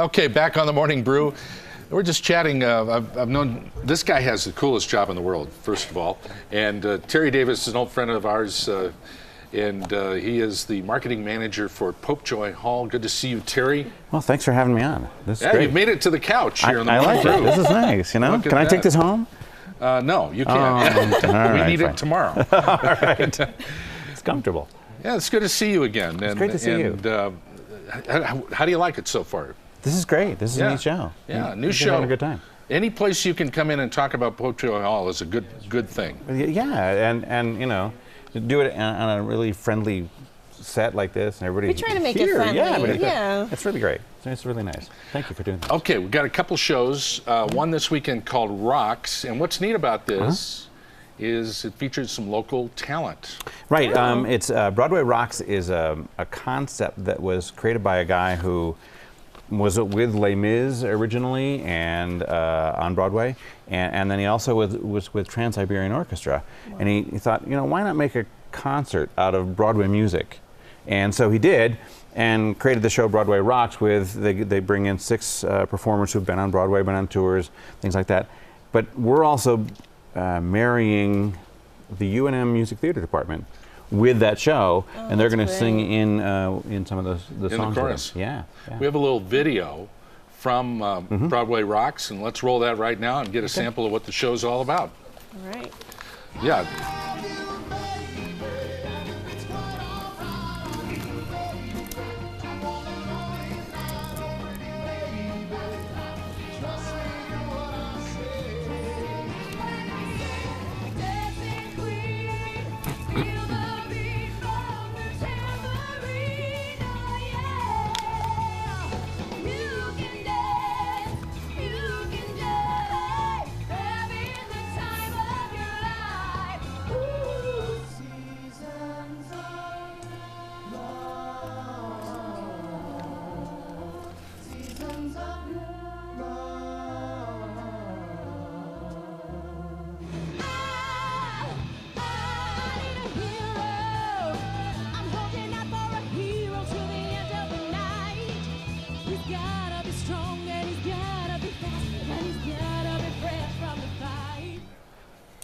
Okay, back on the Morning Brew. We're just chatting. I've known this guy has the coolest job in the world, first of all. And Terry Davis is an old friend of ours, and he is the marketing manager for Popejoy Hall. Good to see you, Terry. Well, thanks for having me on. This is yeah, great. You've made it to the couch here on the I Morning like Brew. it. This is nice. You know, can I take this home? No, you can't. We need it tomorrow. All right. It's comfortable. Yeah, it's good to see you again. It's great to see you. How do you like it so far? This is great. This is a neat show. Yeah, new We're show. having a good time. Any place you can come in and talk about Popejoy Hall is a good thing. Yeah, and you know, to do it on a really friendly set like this, and everybody. We try to make here. it friendly. Yeah, it's really great. It's really nice. Thank you for doing that. Okay, we've got a couple shows. One this weekend called Rocks, and what's neat about this is it features some local talent. Right. It's Broadway Rocks is a concept that was created by a guy who was with Les Mis originally and on Broadway, and then he also was with Trans-Siberian Orchestra. Wow. And he thought, you know, why not make a concert out of Broadway music? And so he did, and created the show Broadway Rocks with, they bring in 6 performers who've been on Broadway, been on tours, things like that. But we're also marrying the UNM Music Theater Department with that show, and they're going to sing in some of the songs. In the chorus. Yeah. We have a little video from Broadway Rocks, and let's roll that right now and get a sample of what the show's all about. All right. Yeah.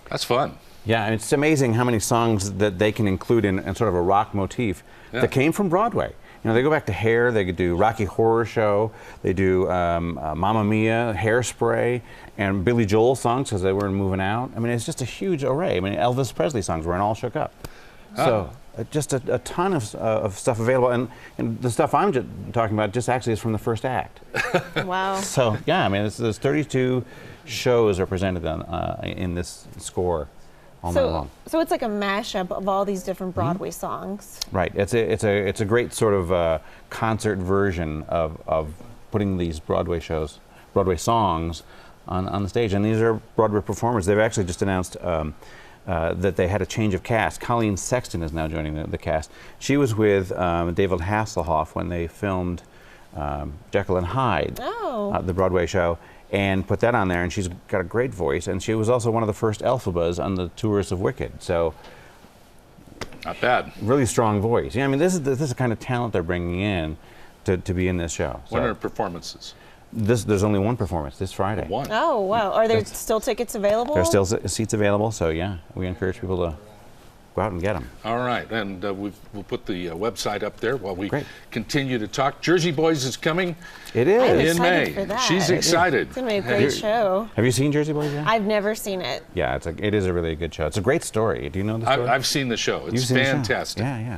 That's fun. Yeah, and it's amazing how many songs that they can include in sort of a rock motif that came from Broadway. You know, they go back to Hair, they could do Rocky Horror Show, they do Mamma Mia, Hairspray, and Billy Joel songs because they were moving out. I mean, it's just a huge array. I mean, Elvis Presley songs were in All Shook Up. So just a ton of stuff available. And the stuff I'm talking about just actually is from the first act. Wow. So, yeah, I mean, there's 32 shows are presented in this score all night long. So it's like a mashup of all these different Broadway songs. Right. It's a great sort of concert version of putting these Broadway songs on the stage. And these are Broadway performers. They've actually just announced that they had a change of cast. Colleen Sexton is now joining the cast. She was with David Hasselhoff when they filmed Jekyll and Hyde, the Broadway show, and put that on there, and she's got a great voice, and she was also one of the first Elphabas on the tours of Wicked, so not bad. Really strong voice. Yeah, I mean, this is the kind of talent they're bringing in to be in this show. What are performances? There's only one performance this Friday. One. Oh, wow. Are there still tickets available? There's still seats available, so yeah, we encourage people to go out and get them. All right, and we'll put the website up there while we continue to talk. Jersey Boys is coming. It is. I'm in May. excited for that. She's excited. It's going to be a great show. Have you seen Jersey Boys yet? I've never seen it. Yeah, it is a really good show. It's a great story. Do you know the story? I've seen the show. It's fantastic. Yeah.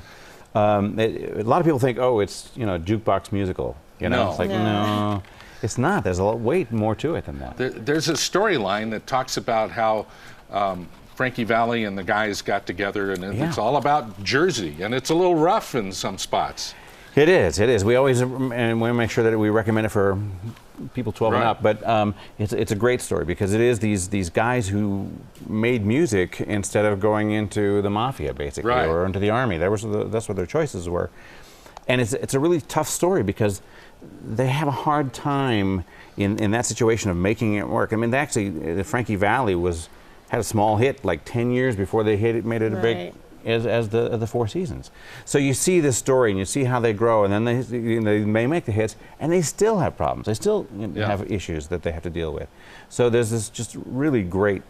A lot of people think, oh, it's a jukebox musical. You know, it's like no, it's not. There's way more to it than that. There's a storyline that talks about how Frankie Valli and the guys got together, and it's all about Jersey, and it's a little rough in some spots. It is. We always and we make sure that we recommend it for people 12 and up. But it's a great story because it is these guys who made music instead of going into the mafia, basically, or into the army. That's what their choices were. And it's a really tough story because they have a hard time in that situation of making it work. I mean, Frankie Valli had a small hit like 10 years before they made it a as the Four Seasons. So you see this story and you see how they grow, and then they may make the hits, and they still have problems. They still have issues that they have to deal with. So there's this just really great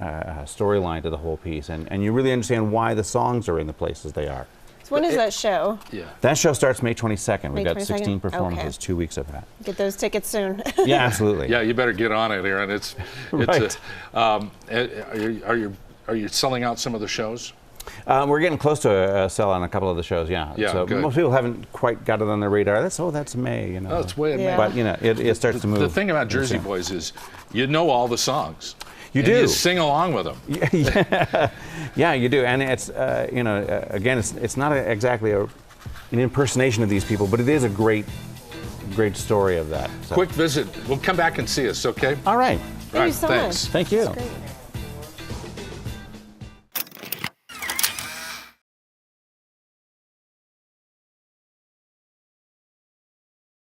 storyline to the whole piece, and you really understand why the songs are in the places they are. So when is that show? Yeah. That show starts May 22nd. We've got 22nd? 16 performances, Okay. 2 weeks of that. Get those tickets soon. Yeah, absolutely. Yeah, you better get on it, Aaron. It's Right. Are you selling out some of the shows? We're getting close to a sell on a couple of the shows, yeah. Yeah, so good. most people haven't quite got it on their radar. That's May, you know. Oh, it's way in May. Yeah. But you know, it starts to move. The thing about Jersey Boys is you know all the songs. You and do. You sing along with them. Yeah, you do, and it's you know, again, it's not exactly an impersonation of these people, but it is a great story of that. So. Quick visit. We'll come back and see us, okay? All right. Thank you so thanks. much. Thank you. That's great.